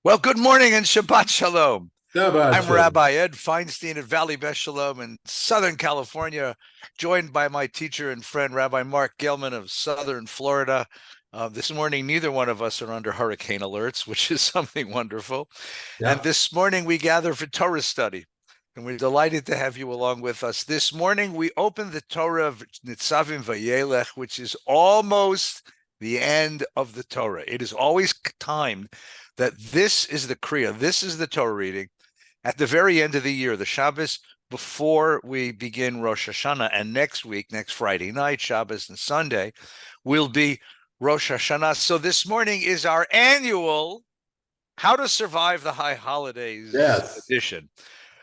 Well, good morning and Shabbat Shalom. Shabbat I'm shalom. Rabbi Ed Feinstein at Valley Beth Shalom in Southern California, joined by my teacher and friend, Rabbi Marc Gellman of Southern Florida. This morning, neither one of us are under hurricane alerts, which is something wonderful. And Yeah. this morning, we gather for Torah study. And we're delighted to have you along with us. This morning, we open the Torah of Nitzavim-Vayeilech, which is almost the end of the Torah. It is always timed that this is the Kriya, this is the Torah reading at the very end of the year, the Shabbos before we begin Rosh Hashanah. And next week, next Friday night, Shabbos and Sunday, will be Rosh Hashanah. So this morning is our annual How to Survive the High Holidays Yes. edition.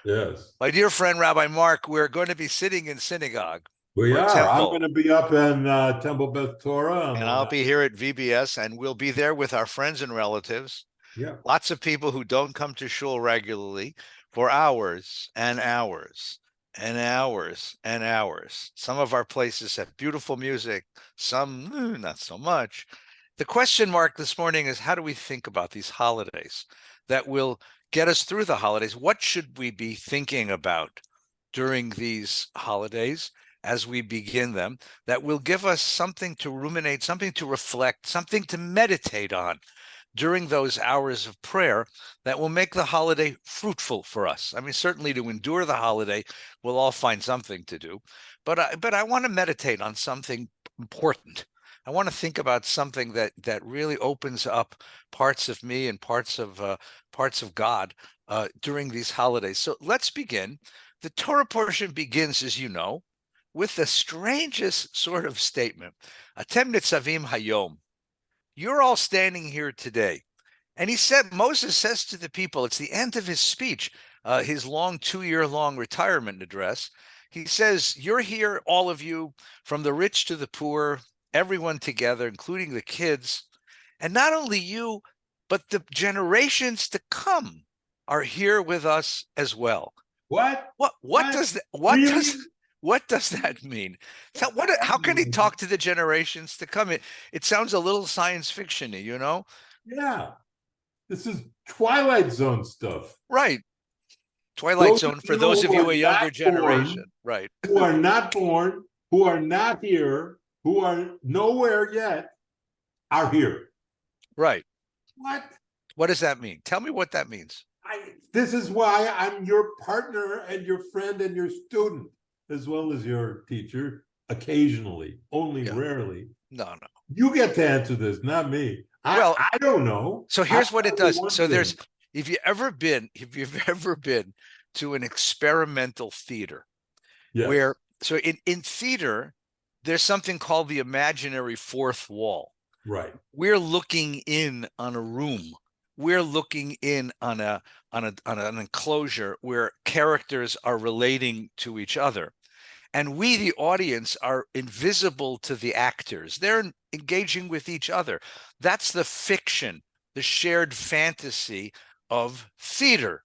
Yes. My dear friend, Rabbi Marc, we're going to be sitting in synagogue We or are. I'm going temple, to be up in Temple Beth Torah on and Long I'll Island. be here at VBS, and we'll be there with our friends and relatives. Yeah. Lots of people who don't come to shul regularly for hours and hours and hours and hours. Some of our places have beautiful music, some not so much. The question mark this morning is, how do we think about these holidays that will get us through the holidays? What should we be thinking about during these holidays as we begin them that will give us something to ruminate, something to reflect, something to meditate on during those hours of prayer that will make the holiday fruitful for us? I mean, certainly to endure the holiday, we'll all find something to do, but I want to meditate on something important. I want to think about something that really opens up parts of me and parts of God during these holidays. So let's begin. The Torah portion begins, as you know, with the strangest sort of statement. Atem nitzavim hayom. You're all standing here today. And Moses says to the people, it's the end of his speech, his long 2-year long retirement address. He says, you're here, all of you, from the rich to the poor, everyone together, including the kids. And not only you, but the generations to come are here with us as well. What? What What? does that Really? what does that mean? So What does that how can he mean? talk to the generations to come? It sounds a little science fiction-y, you know? Yeah. This is Twilight Zone stuff. Right. Twilight Those of Zone for you those who of you are a younger not generation. born, Right. who are not born, who are not here, who are nowhere yet, are here. Right. What? What does that mean? Tell me what that means. This is why I'm your partner and your friend and your student, as well as your teacher, occasionally, only Yeah. rarely. No, no. You get to answer this, not me. I, Well, I don't know. so I'm here's what it only does. So wondering. there's if you've ever been to an experimental theater Yes. where in theater, there's something called the imaginary fourth wall. Right. We're looking in on a room. We're looking in on an enclosure where characters are relating to each other. And we, the audience, are invisible to the actors. They're engaging with each other. That's the fiction, the shared fantasy of theater.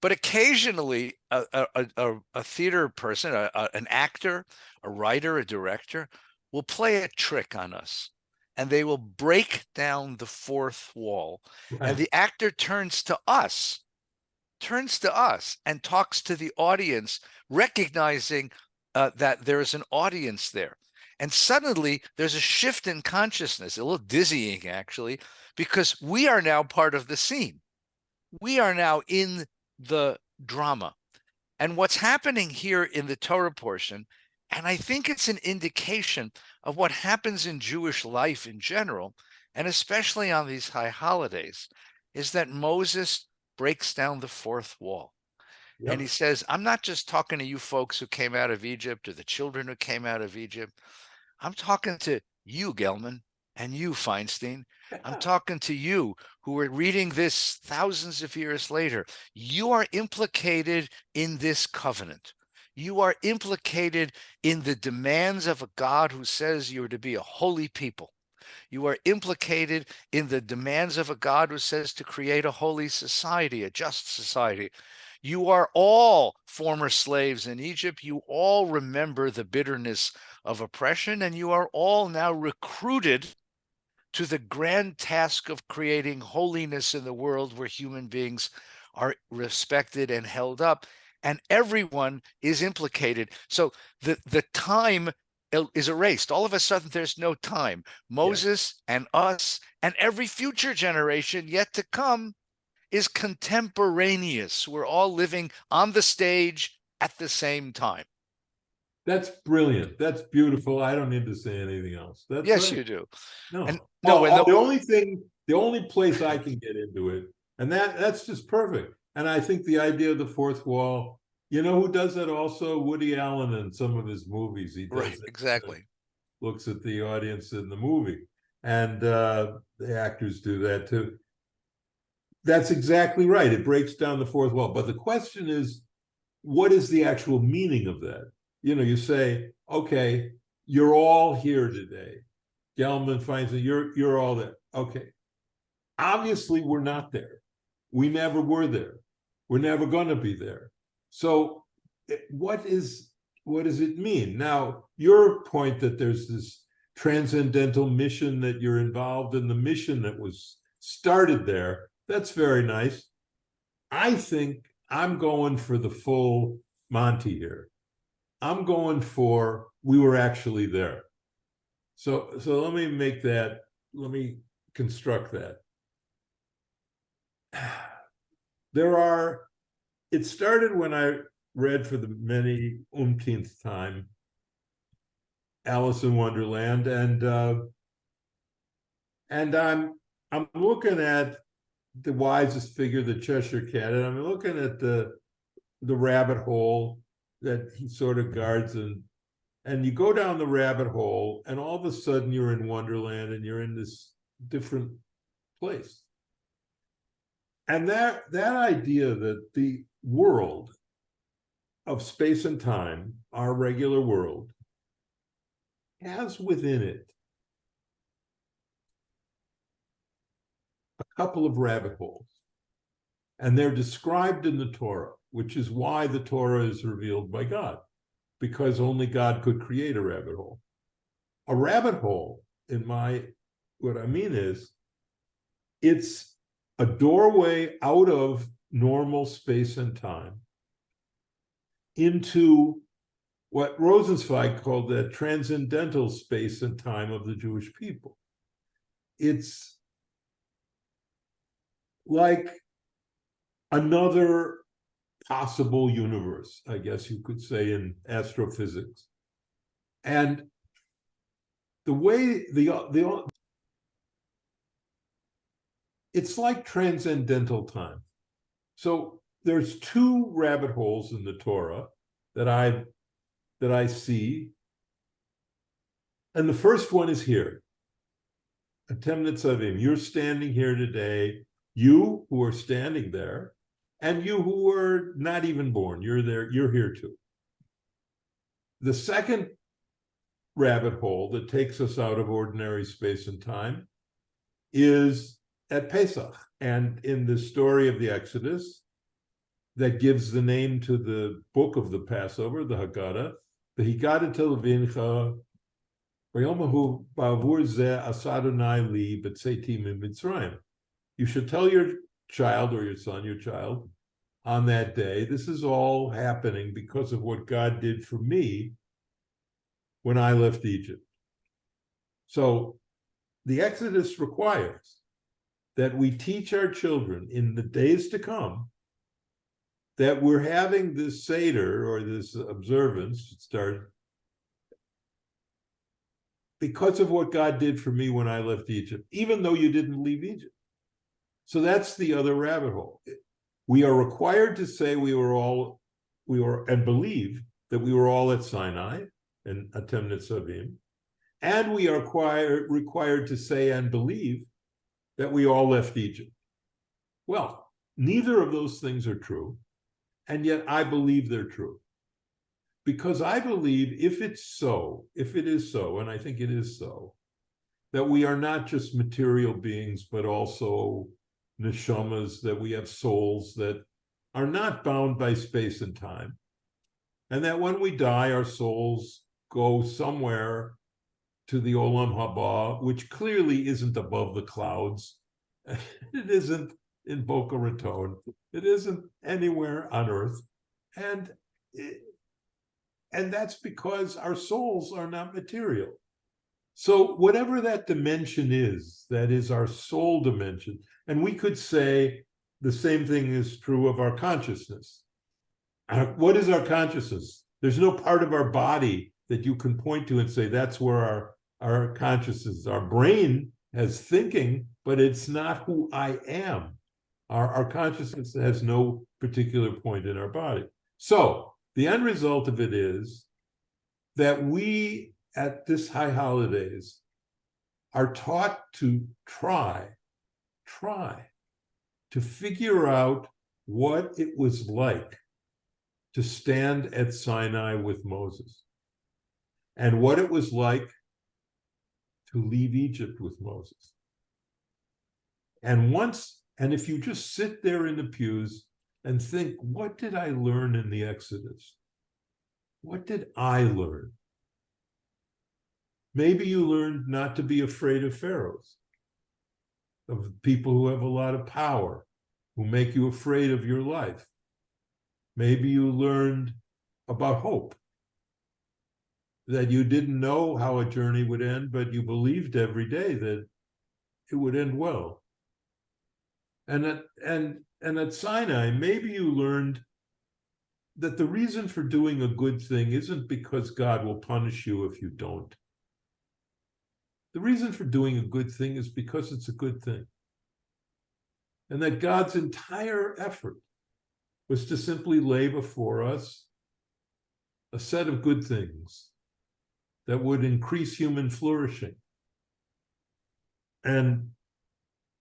But occasionally, a theater person, an actor, a writer, a director, will play a trick on us. And they will break down the fourth wall. And Right. the actor turns to us and talks to the audience, recognizing that there is an audience there. And suddenly there's a shift in consciousness, a little dizzying actually, because we are now part of the scene. We are now in the drama. And what's happening here in the Torah portion, and I think it's an indication of what happens in Jewish life in general, and especially on these high holidays, is that Moses breaks down the fourth wall. And he Yep. says, I'm not just talking to you folks who came out of Egypt or the children who came out of Egypt. I'm talking to you, Gellman, and you, Feinstein. I'm talking to you who are reading this thousands of years later. You are implicated in this covenant. You are implicated in the demands of a God who says you're to be a holy people. You are implicated in the demands of a God who says to create a holy society, a just society. You are all former slaves in Egypt. You all remember the bitterness of oppression, and you are all now recruited to the grand task of creating holiness in the world where human beings are respected and held up, and everyone is implicated. So the time is erased. All of a sudden, there's no time. Moses and us and every future generation yet to come is contemporaneous. We're all living on the stage at the same time. That's brilliant. That's beautiful. I don't need to say anything else. That's Yes, right. you do. No. And no, when The only place I can get into it, and that's just perfect. And I think the idea of the fourth wall, you know who does that also? Woody Allen in some of his movies. He does right, it, exactly. looks at the audience in the movie. And the actors do that too. That's exactly right. It breaks down the fourth wall. But the question is, what is the actual meaning of that? You know, you say, okay, you're all here today. Gellman, Feinstein, you're all there. Okay. Obviously, we're not there. We never were there. We're never going to be there. So what does it mean? Now, your point that there's this transcendental mission that you're involved in, the mission that was started there, that's very nice. I think I'm going for the full Monty here. I'm going for we were actually there. So let me construct that. It started when I read for the many umpteenth time Alice in Wonderland, and I'm looking at the wisest figure, the Cheshire Cat, and I'm looking at the rabbit hole that he sort of guards, and you go down the rabbit hole, and all of a sudden you're in Wonderland, and you're in this different place. And that idea that the world of space and time, our regular world, has within it a couple of rabbit holes. And they're described in the Torah, which is why the Torah is revealed by God, because only God could create a rabbit hole. A rabbit hole, what I mean is, it's a doorway out of normal space and time into what Rosenzweig called the transcendental space and time of the Jewish people. It's like another possible universe, I guess you could say, in astrophysics. And the way it's like transcendental time. So there's two rabbit holes in the Torah that I see. And the first one is here. Atem Nitzavim, you're standing here today, you who are standing there, and you who are not even born, you're there, you're here too. The second rabbit hole that takes us out of ordinary space and time is at Pesach. And in the story of the Exodus, that gives the name to the book of the Passover, the Haggadah, the Higgadah Telvincha, Vayomahu Bavur Zeh Asadonai Li B'Tzeiti Mitzrayim. You should tell your child or your son, your child, on that day, this is all happening because of what God did for me when I left Egypt. So the Exodus requires that we teach our children in the days to come that we're having this Seder or this observance start because of what God did for me when I left Egypt, even though you didn't leave Egypt. So that's the other rabbit hole. We are required to say and believe that we were all at Sinai and Atem Nitzavim, and we are required to say and believe that we all left Egypt. Well, neither of those things are true, and yet I believe they're true. Because I believe if it is so, and I think it is so, that we are not just material beings, but also neshamas, that we have souls that are not bound by space and time. And that when we die, our souls go somewhere to the Olam Haba, which clearly isn't above the clouds. It isn't in Boca Raton. It isn't anywhere on earth. And that's because our souls are not material. So whatever that dimension is, that is our soul dimension. And we could say the same thing is true of our consciousness. What is our consciousness? There's no part of our body that you can point to and say that's where our consciousness is. Our brain has thinking, but it's not who I am. Our consciousness has no particular point in our body. So the end result of it is that we at this high holidays are taught to try to figure out what it was like to stand at Sinai with Moses and what it was like to leave Egypt with Moses. And if you just sit there in the pews and think, what did I learn in the Exodus? What did I learn? Maybe you learned not to be afraid of pharaohs, of people who have a lot of power, who make you afraid of your life. Maybe you learned about hope, that you didn't know how a journey would end, but you believed every day that it would end well. And at Sinai, maybe you learned that the reason for doing a good thing isn't because God will punish you if you don't. The reason for doing a good thing is because it's a good thing. And that God's entire effort was to simply lay before us a set of good things that would increase human flourishing and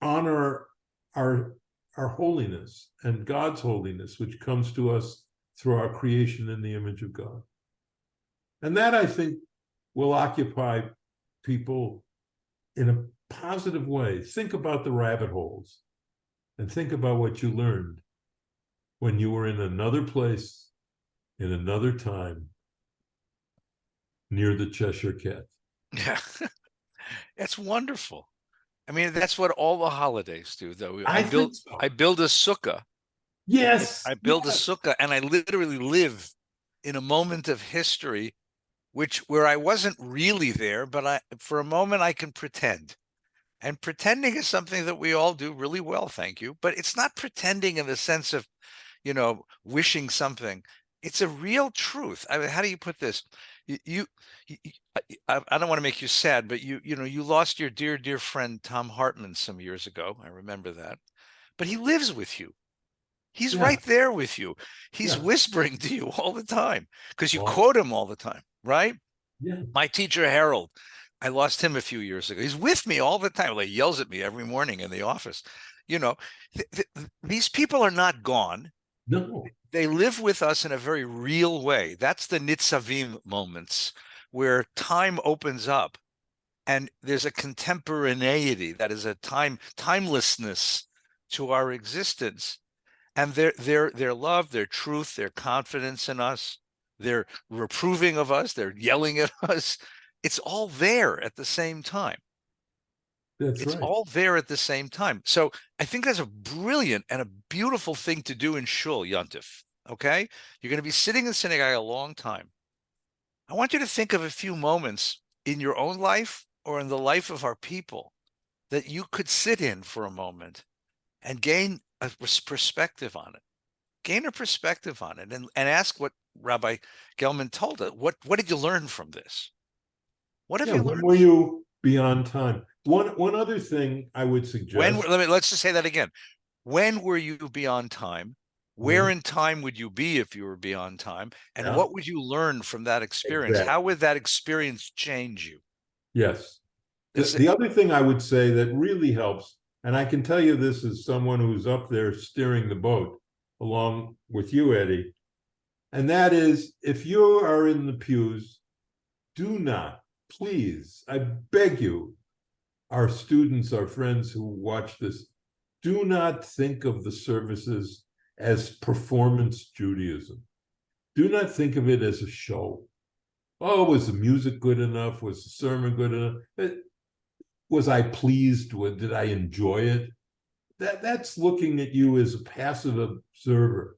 honor our holiness and God's holiness, which comes to us through our creation in the image of God. And that, I think, will occupy people in a positive way. Think about the rabbit holes and think about what you learned when you were in another place, in another time, near the Cheshire Cat. Yeah, it's wonderful. I mean, that's what all the holidays do, though. I think so. I build a sukkah. Yes. I build a sukkah, and I literally live in a moment of history, where I wasn't really there, but for a moment I can pretend. And pretending is something that we all do really well, thank you. But it's not pretending in the sense of, wishing something. It's a real truth. I mean, how do you put this? I don't want to make you sad, but you lost your dear friend Tom Hartman some years ago. I remember that. But he lives with you. He's right there with you. He's whispering to you all the time because you quote him all the time, right? Yeah. My teacher, Harold, I lost him a few years ago. He's with me all the time. Like, he yells at me every morning in the office. These people are not gone. No. They live with us in a very real way. That's the Nitzavim moments where time opens up and there's a contemporaneity, that is a timelessness to our existence. And their love, their truth, their confidence in us, their reproving of us, they're yelling at us. It's all there at the same time. It's all there at the same time. So I think that's a brilliant and a beautiful thing to do in Shul, Yontif. Okay? You're going to be sitting in synagogue a long time. I want you to think of a few moments in your own life or in the life of our people that you could sit in for a moment and gain a perspective on it. Gain a perspective on it and ask what Rabbi Gellman told us. What did you learn from this? What have you learned? When were you beyond time? One other thing I would suggest. Let's just say that again. When were you beyond time? Where in time would you be if you were beyond time? And what would you learn from that experience? Exactly. How would that experience change you? Yes. The other thing I would say that really helps, and I can tell you this as someone who's up there steering the boat along with you, Eddie, and that is, if you are in the pews, do not, please, I beg you, our students, our friends who watch this, do not think of the services as performance Judaism. Do not think of it as a show. Oh, was the music good enough? Was the sermon good enough? Was I pleased with? Did I enjoy it? That's looking at you as a passive observer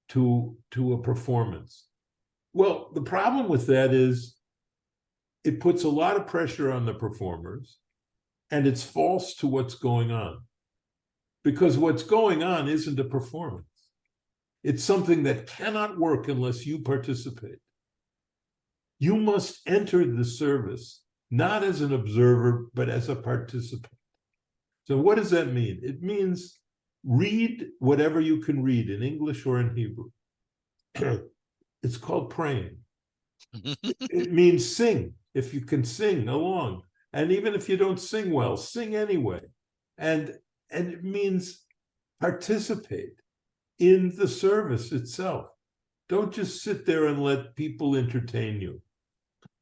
to a performance. Well, the problem with that is it puts a lot of pressure on the performers, and it's false to what's going on. Because what's going on isn't a performance. It's something that cannot work unless you participate. You must enter the service not as an observer, but as a participant. So what does that mean? It means read whatever you can read in English or in Hebrew. It's called praying. It means sing, if you can sing along. And even if you don't sing well, sing anyway. And it means participate in the service itself. Don't just sit there and let people entertain you.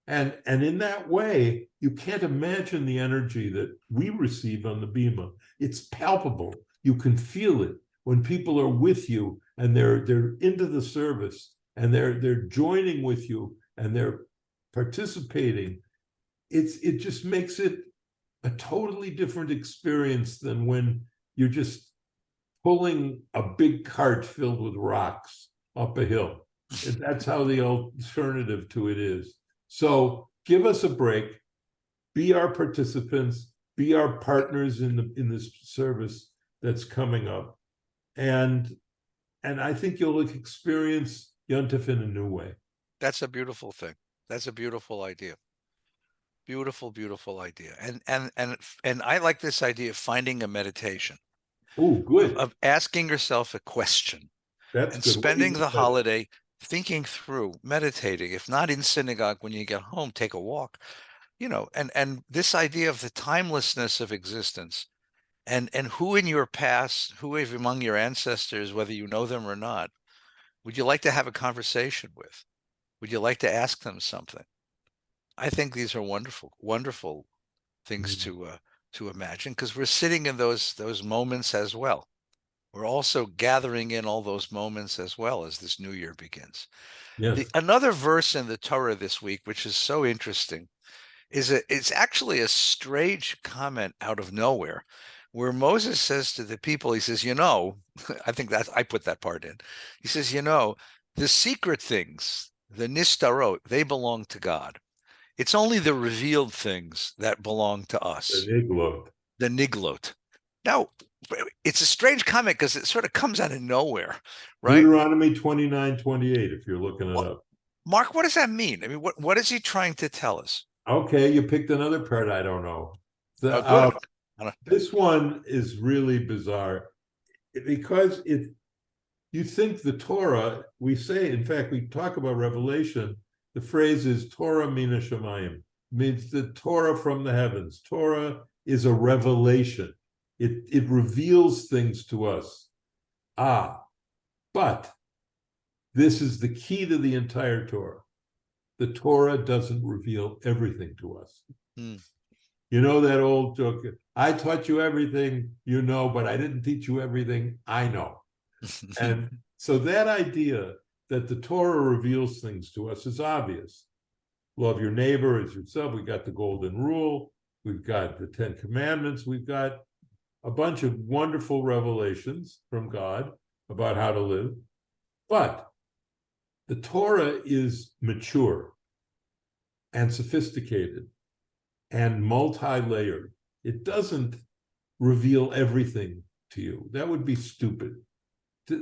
And in that way, you can't imagine the energy that we receive on the Bima. It's palpable. You can feel it when people are with you and they're into the service and they're joining with you and they're participating. It just makes it a totally different experience than when you're just pulling a big cart filled with rocks up a hill. That's how the alternative to it is. So give us a break, be our participants, be our partners in this service that's coming up. And I think you'll experience Yontif in a new way. That's a beautiful thing. That's a beautiful idea. Beautiful, beautiful idea. And I like this idea of finding a meditation, Oh, good. of asking yourself a question That's and good. What do you spending mean the by that? holiday thinking through, meditating. If not in synagogue, when you get home, take a walk, and this idea of the timelessness of existence and who in your past, who among your ancestors, whether you know them or not, would you like to have a conversation with? Would you like to ask them something? I think these are wonderful, wonderful things to imagine, because we're sitting in those moments as well. We're also gathering in all those moments as well as this new year begins. Yes. Another verse in the Torah this week, which is so interesting, it's actually a strange comment out of nowhere, where Moses says to the people, he says, I think I put that part in. He says, the secret things, the nistarot, they belong to God. It's only the revealed things that belong to us, the niglot. Now, it's a strange comment because it sort of comes out of nowhere, right? Deuteronomy 29:28, if you're looking it Well, up. Marc, what does that mean? I mean, what is he trying to tell us? Okay, you picked another part I don't know. Oh, good. This one is really bizarre because you think the Torah, we say, in fact, we talk about Revelation, the phrase is Torah mina shamayim, means the Torah from the heavens. Torah is a revelation. It reveals things to us. But this is the key to the entire Torah. The Torah doesn't reveal everything to us. You know that old joke, I taught you everything you know, but I didn't teach you everything I know. And so that idea that the Torah reveals things to us is obvious. Love your neighbor as yourself. We got the golden rule. We've got the 10 commandments. We've got a bunch of wonderful revelations from God about how to live. But the Torah is mature and sophisticated and multi-layered. It doesn't reveal everything to you. That would be stupid.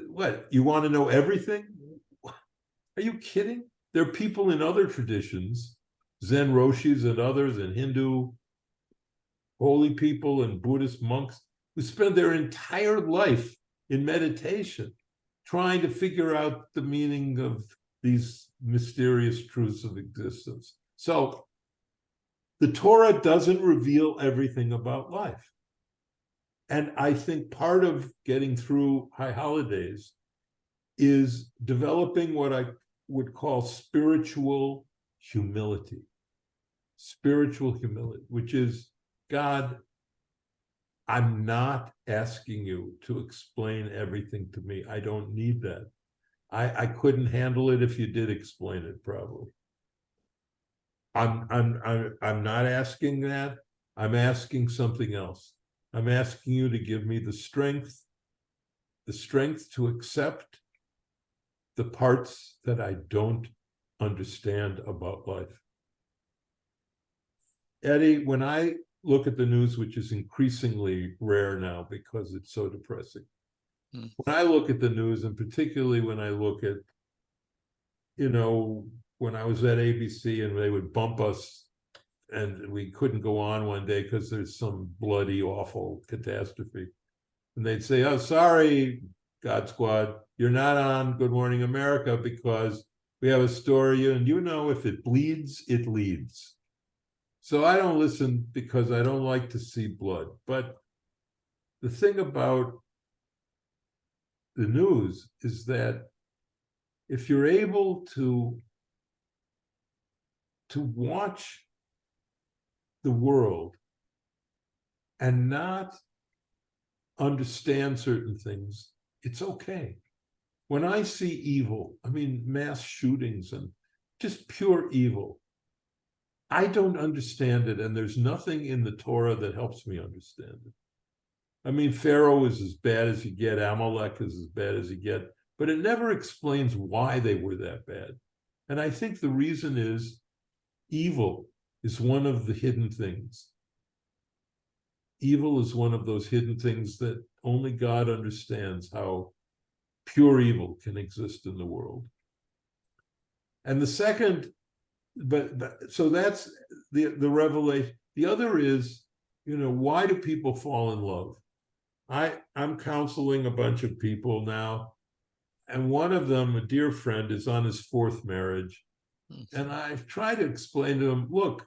What? You want to know everything? Are you kidding? There are people in other traditions, Zen Roshis and others, and Hindu holy people and Buddhist monks, who spend their entire life in meditation, trying to figure out the meaning of these mysterious truths of existence. So the Torah doesn't reveal everything about life. And I think part of getting through high holidays is developing what I would call spiritual humility. Spiritual humility, which is, God, I'm not asking you to explain everything to me. I don't need that. I couldn't handle it if you did explain it, probably. I'm not asking that. I'm asking something else. I'm asking you to give me the strength to accept the parts that I don't understand about life. Eddie, when I look at the news, which is increasingly rare now because it's so depressing, when I look at the news, and particularly when I look at, when I was at ABC and they would bump us and we couldn't go on one day because there's some bloody, awful catastrophe. And they'd say, oh, sorry, God Squad, you're not on Good Morning America because we have a story, and if it bleeds, it leads. So I don't listen because I don't like to see blood. But the thing about the news is that if you're able to watch the world and not understand certain things, it's okay. When I see evil, mass shootings and just pure evil, I don't understand it, and there's nothing in the Torah that helps me understand it. Pharaoh is as bad as you get, Amalek is as bad as you get, but it never explains why they were that bad. And I think the reason is evil is one of the hidden things. Evil is one of those hidden things that only God understands, how pure evil can exist in the world. And the second, so that's the revelation. The other is, why do people fall in love? I'm counseling a bunch of people now, and one of them, a dear friend, is on his fourth marriage. And I've tried to explain to him, look,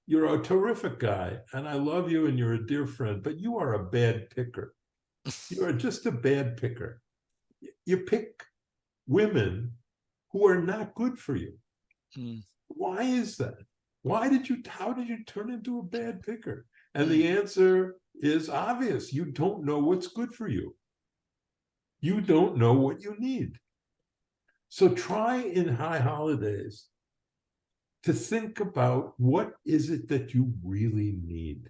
you're a terrific guy, and I love you, and you're a dear friend, but you are a bad picker. You are just a bad picker. You pick women who are not good for you. Why is that? How did you turn into a bad picker? And the answer is obvious. You don't know what's good for you. You don't know what you need. So try in high holidays to think about, what is it that you really need?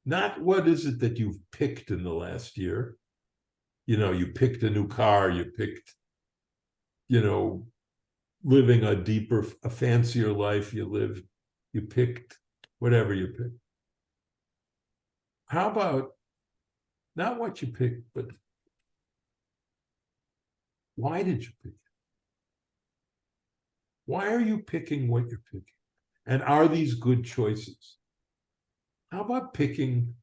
Not what is it that you've picked in the last year. You picked a new car, you picked, living a fancier life you picked whatever you picked. How about not what you picked, but why did you pick it? Why are you picking what you're picking? And are these good choices? How about picking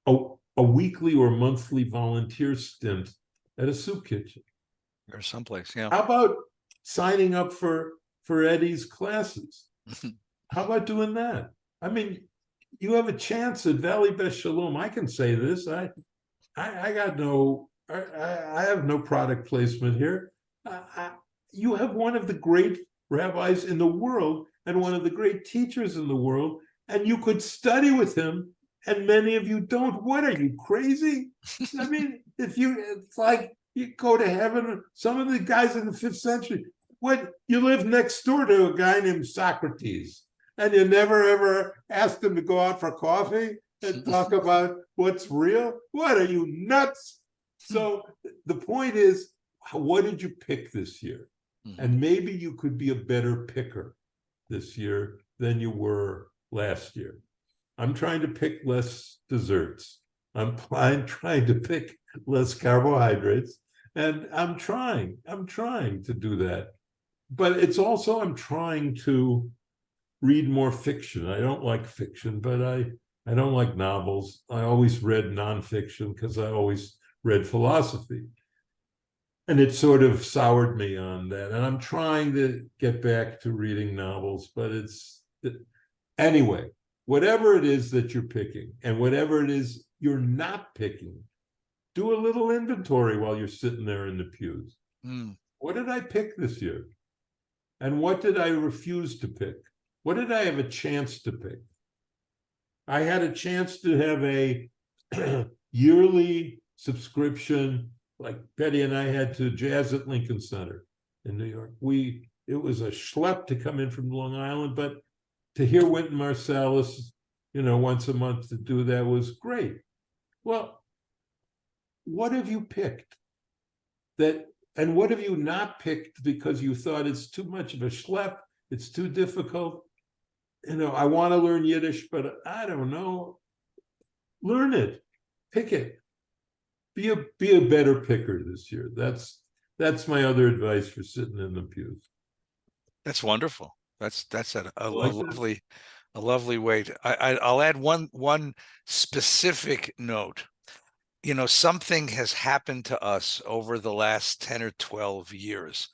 a weekly or monthly volunteer stint at a soup kitchen? Or someplace, yeah. How about signing up for Eddie's classes? How about doing that? You have a chance at Valley Beth Shalom. I can say this. I have no product placement here. You have one of the great rabbis in the world and one of the great teachers in the world, and you could study with him, and many of you don't. What are you, crazy? It's like you go to heaven. Some of the guys in the 5th century, you live next door to a guy named Socrates, and you never ever asked him to go out for coffee and talk about what's real? What are you, nuts? So the point is, what did you pick this year? And maybe you could be a better picker this year than you were last year. I'm trying to pick less desserts. I'm trying to pick less carbohydrates. And I'm trying to do that. But it's also, I'm trying to read more fiction. I don't like fiction, but I don't like novels. I always read nonfiction because I always read philosophy. And it sort of soured me on that. And I'm trying to get back to reading novels, but anyway, whatever it is that you're picking and whatever it is you're not picking, do a little inventory while you're sitting there in the pews. What did I pick this year? And what did I refuse to pick? What did I have a chance to pick? I had a chance to have a yearly subscription, like Betty and I had, to Jazz at Lincoln Center in New York. It was a schlep to come in from Long Island, but to hear Wynton Marsalis, once a month to do that was great. Well, what have you picked and what have you not picked because you thought it's too much of a schlep, it's too difficult? I want to learn Yiddish, but I don't know. Learn it, pick it. Be a better picker this year. That's my other advice for sitting in the pews. That's wonderful. That's a Like that? lovely way to. I'll add one specific note. Something has happened to us over the last 10 or 12 years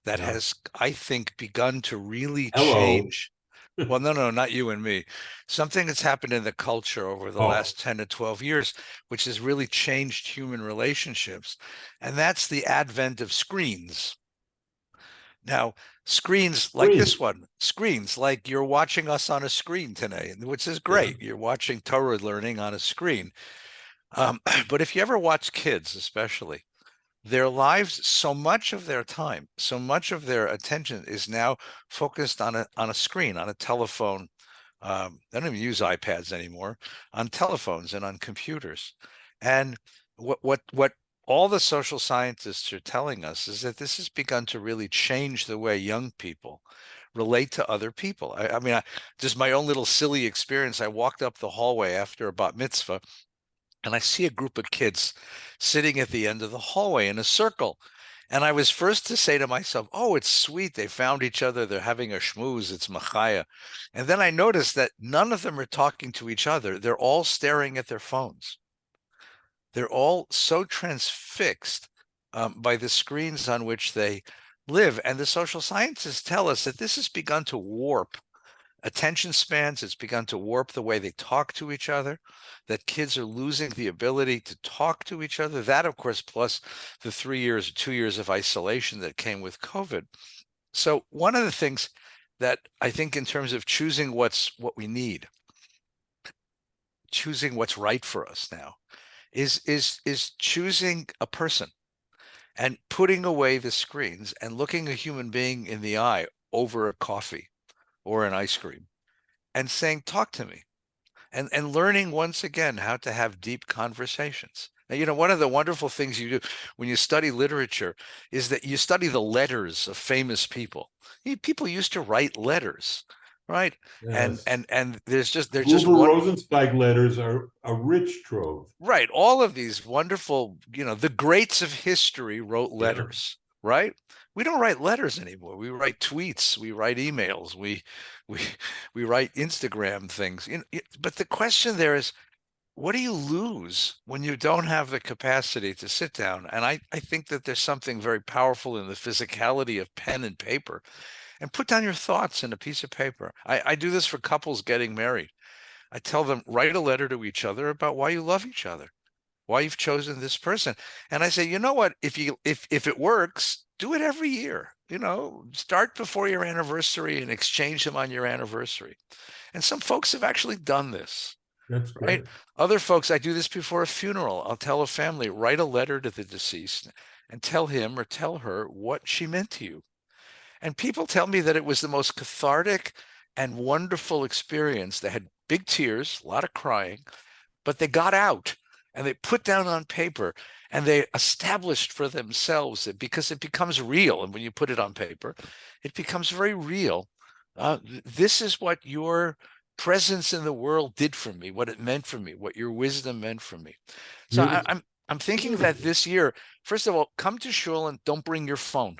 that Yeah. has, I think, begun to really Hello. change. Well, no, not you and me. Something that's happened in the culture over the Oh, last 10 to 12 years, which has really changed human relationships. And that's the advent of screens. Now, screens like this screens. one, screens like you're watching us on a screen today, which is Yeah. great. You're watching Torah learning on a screen. But if you ever watch kids, especially, their lives, so much of their time, so much of their attention is now focused on a screen, on a telephone. They don't even use iPads anymore, on telephones and on computers. And what all the social scientists are telling us is that this has begun to really change the way young people relate to other people. I mean, just my own little silly experience. I walked up the hallway after a bat mitzvah, and I see a group of kids sitting at the end of the hallway in a circle. And I was first to say to myself, oh, it's sweet. They found each other. They're having a schmooze. It's Machaya. And then I noticed that none of them are talking to each other. They're all staring at their phones. They're all so transfixed by the screens on which they live. And the social scientists tell us that this has begun to warp attention spans. It's begun to warp the way they talk to each other, that kids are losing the ability to talk to each other. That, of course, plus the 3 years or 2 years of isolation that came with COVID. So one of the things that I think in terms of choosing what we need, choosing what's right for us now, is choosing a person and putting away the screens and looking a human being in the eye over a coffee or an ice cream and saying, talk to me. And learning once again how to have deep conversations. Now, one of the wonderful things you do when you study literature is that you study the letters of famous people. People used to write letters, right? And Yes. and and they're just Wilbur one. Rosenzweig letters are a rich trove. Right. All of these wonderful, the greats of history wrote Yeah. letters, right? We don't write letters anymore. We write tweets, we write emails, we we write Instagram things. But the question there is, what do you lose when you don't have the capacity to sit down? And I think that there's something very powerful in the physicality of pen and paper, and put down your thoughts in a piece of paper. I do this for couples getting married. I tell them, write a letter to each other about why you love each other, why you've chosen this person. And I say, you know what, if it works, do it every year. Start before your anniversary and exchange them on your anniversary. And some folks have actually done this, That's right? great. Other folks, I do this before a funeral. I'll tell a family, write a letter to the deceased and tell him or tell her what she meant to you. And people tell me that it was the most cathartic and wonderful experience. They had big tears, a lot of crying, but they got out and they put down on paper and they established for themselves that, because it becomes real. And when you put it on paper, it becomes very real. This is what your presence in the world did for me, what it meant for me, what your wisdom meant for me. So Beautiful. I'm thinking that Beautiful. this year, first of all, come to shul and don't bring your phone.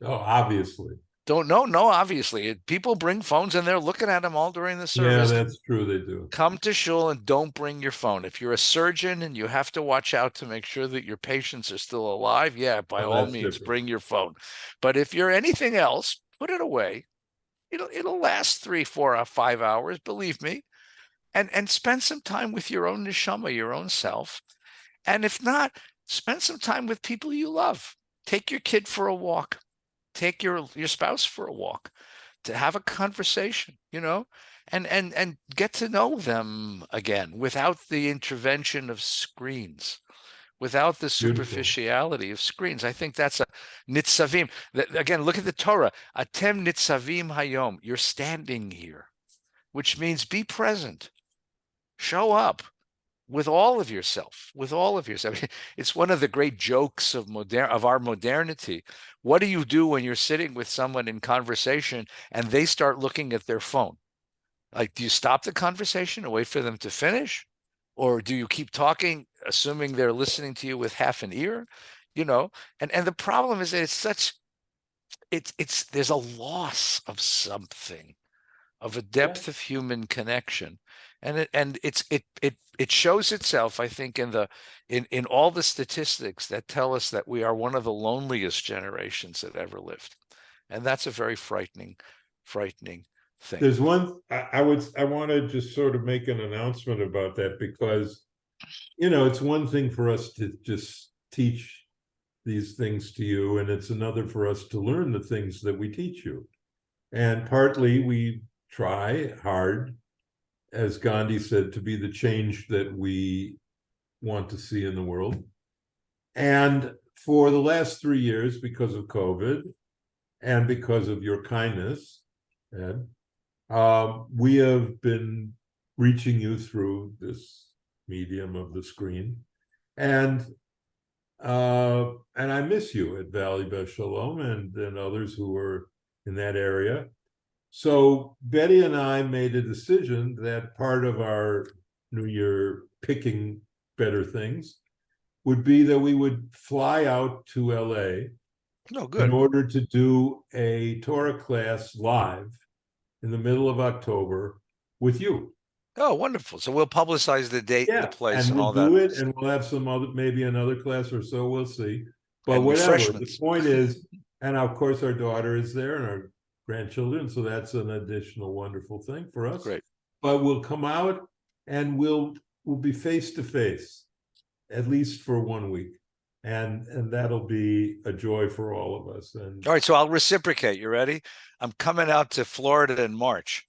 Oh, obviously. Don't no, obviously. People bring phones and they're looking at them all during the Yeah, service. that's true. They do. Come to shul and don't bring your phone. If you're a surgeon and you have to watch out to make sure that your patients are still alive, yeah, by Oh, all that's means, different. bring your phone. But if you're anything else, put it away. It'll last 3, 4, or 5 hours, believe me. And spend some time with your own neshama, your own self. And if not, spend some time with people you love. Take your kid for a walk. Take your spouse for a walk, to have a conversation, and get to know them again without the intervention of screens, without the Beautiful. superficiality of screens. I think that's a Nitzavim. Again, look at the Torah. Atem Nitzavim Hayom. You're standing here, which means be present. Show up with all of yourself, with all of yourself. It's one of the great jokes of our modernity. What do you do when you're sitting with someone in conversation and they start looking at their phone? Like, do you stop the conversation and wait for them to finish? Or do you keep talking, assuming they're listening to you with half an ear? You know, and the problem is that it's there's a loss of something, of a Yeah. depth of human connection, and it shows itself, I think, in all the statistics that tell us that we are one of the loneliest generations that ever lived, and that's a very frightening thing. There's one I want to just sort of make an announcement about that, because it's one thing for us to just teach these things to you, and it's another for us to learn the things that we teach you. And partly we try hard, as Gandhi said, to be the change that we want to see in the world. And for the last 3 years, because of COVID and because of your kindness, Ed, we have been reaching you through this medium of the screen. And I miss you at Valley Beth Shalom and others who were in that area. So Betty and I made a decision that part of our New Year picking better things would be that we would fly out to LA in order to do a Torah class live in the middle of October with you. Oh, wonderful. So we'll publicize the date, the place, and and we'll all that. do it, and we'll have some other, maybe another class or so, we'll see. But And whatever, the refreshments. point is, and of course our daughter is there and our grandchildren, so that's an additional wonderful thing for us. Great. But we'll come out and we'll be face to face, at least for 1 week. And that'll be a joy for all of us. And all right, so I'll reciprocate. You ready? I'm coming out to Florida in March.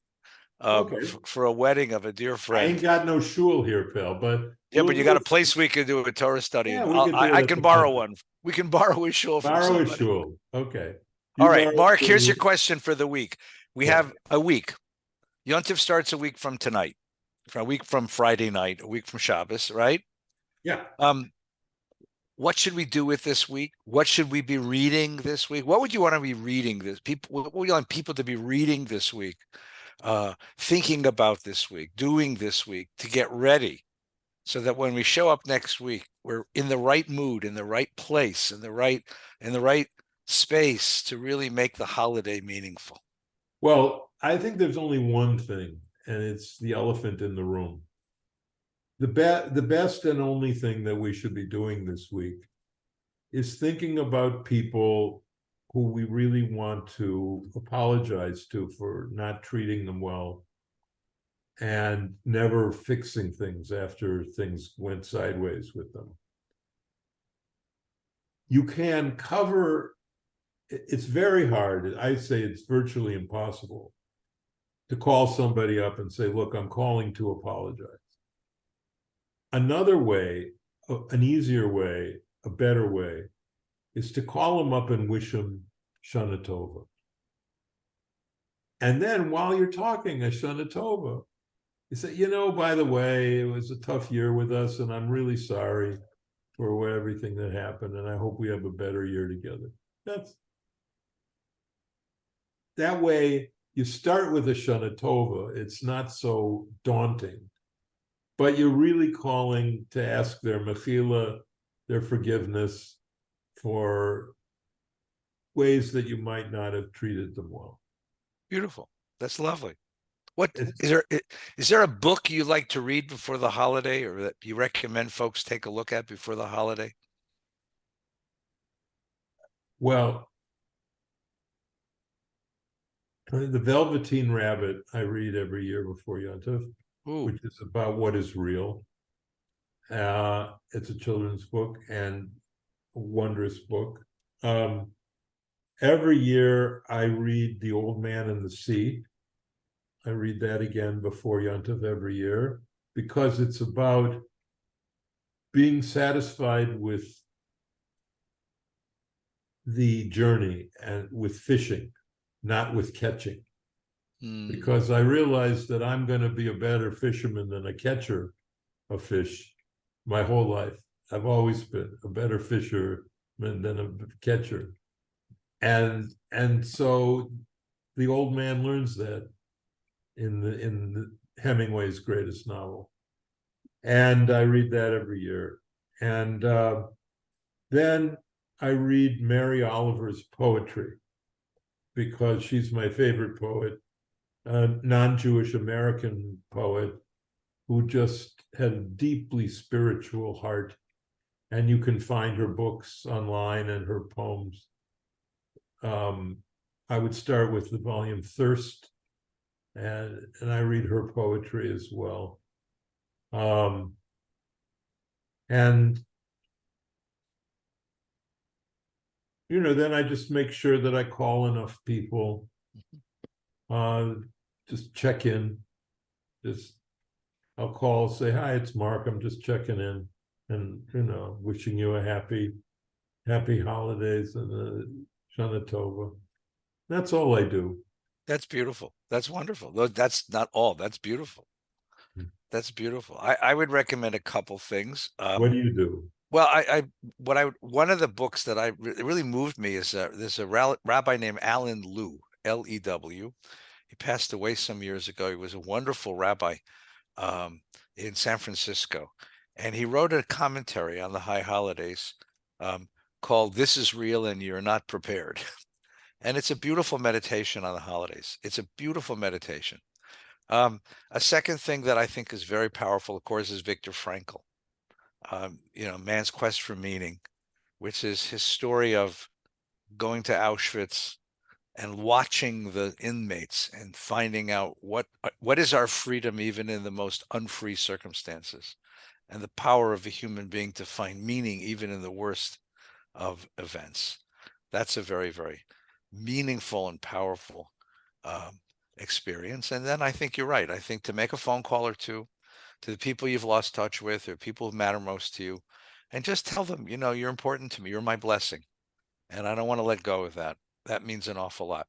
okay. For a wedding of a dear friend. I ain't got no shul here, pal, but yeah, but you got a place we can do a Torah study. Yeah, I can borrow one. We can borrow a shul from somebody. Borrow a shul. Okay. All right, Marc, here's your question for the week. We have a week. Yontif starts a week from tonight, for a week from Friday night, a week from Shabbos, right? Yeah. What should we do with this week? What should we be reading this week? What would you want to be reading what would you want people to be reading this week? Thinking about this week, doing this week, to get ready, so that when we show up next week, we're in the right mood, in the right place, in the right space to really make the holiday meaningful. Well, I think there's only one thing, and it's the elephant in the room. The best and only thing that we should be doing this week is thinking about people who we really want to apologize to for not treating them well and never fixing things after things went sideways with them. You can cover, it's very hard, I'd say it's virtually impossible to call somebody up and say, look, I'm calling to apologize. Another way, an easier way, a better way, is to call them up and wish them Shana Tova. And then while you're talking a Shana Tova, you say, by the way, it was a tough year with us, and I'm really sorry for everything that happened, and I hope we have a better year together. That way, you start with a Shana Tova. It's not so daunting, but you're really calling to ask their mechila, their forgiveness for ways that you might not have treated them well. Beautiful. That's lovely. What is there a book you like to read before the holiday, or that you recommend folks take a look at before the holiday? Well, the Velveteen Rabbit I read every year before Yontif, which is about what is real. It's a children's book and a wondrous book. Every year I read The Old Man and the Sea. I read that again before Yontif every year, because it's about being satisfied with the journey and with fishing, not with catching. Because I realized that I'm going to be a better fisherman than a catcher of fish my whole life. I've always been a better fisherman than a catcher. And so the old man learns that in Hemingway's greatest novel. And I read that every year. And then I read Mary Oliver's poetry because she's my favorite poet, a non-Jewish American poet who just had a deeply spiritual heart. And you can find her books online and her poems. I would start with the volume Thirst, and I read her poetry as well. And then I just make sure that I call enough people, just check in. I'll call, say, hi, it's Marc. I'm just checking in, and wishing you a happy holidays and a Shana Tova. That's all I do. That's beautiful. That's wonderful. That's not all. That's beautiful. That's beautiful. I would recommend a couple things. What do you do? Well, one of the books that really moved me is there's a rabbi named Alan Lew, Lew. He passed away some years ago. He was a wonderful rabbi in San Francisco, and he wrote a commentary on the high holidays called "This is Real and You're Not Prepared," and it's a beautiful meditation on the holidays. It's a beautiful meditation. A second thing that I think is very powerful, of course, is Viktor Frankl. Man's Quest for Meaning, which is his story of going to Auschwitz and watching the inmates and finding out what is our freedom even in the most unfree circumstances, and the power of a human being to find meaning even in the worst of events. That's a very, very meaningful and powerful experience. And then I think you're right. I think to make a phone call or two to the people you've lost touch with or people who matter most to you, and just tell them, you're important to me. You're my blessing. And I don't want to let go of that. That means an awful lot.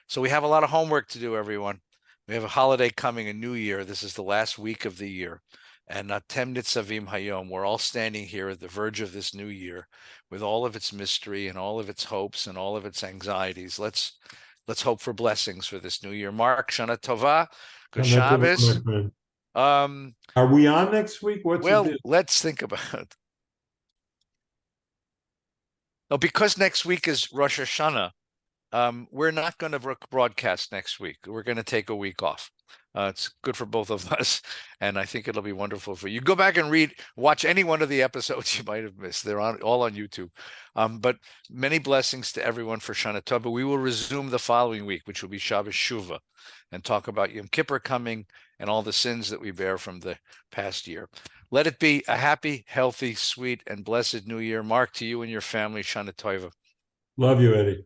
So we have a lot of homework to do, everyone. We have a holiday coming, a new year. This is the last week of the year. And Tem Nitzavim-Vayeilech, we're all standing here at the verge of this new year with all of its mystery and all of its hopes and all of its anxieties. Let's hope for blessings for this new year. Marc, Shana Tova, good Shabbos. Are we on next week? Let's think about it. No, because next week is Rosh Hashanah, we're not going to broadcast next week. We're going to take a week off. It's good for both of us, and I think it'll be wonderful for you. Go back and watch any one of the episodes you might have missed. They're all on YouTube. But many blessings to everyone for Shana Tova. We will resume the following week, which will be Shabbos Shuvah, and talk about Yom Kippur coming and all the sins that we bear from the past year. Let it be a happy, healthy, sweet, and blessed new year. Marc, to you and your family, Shana Tova. Love you, Eddie.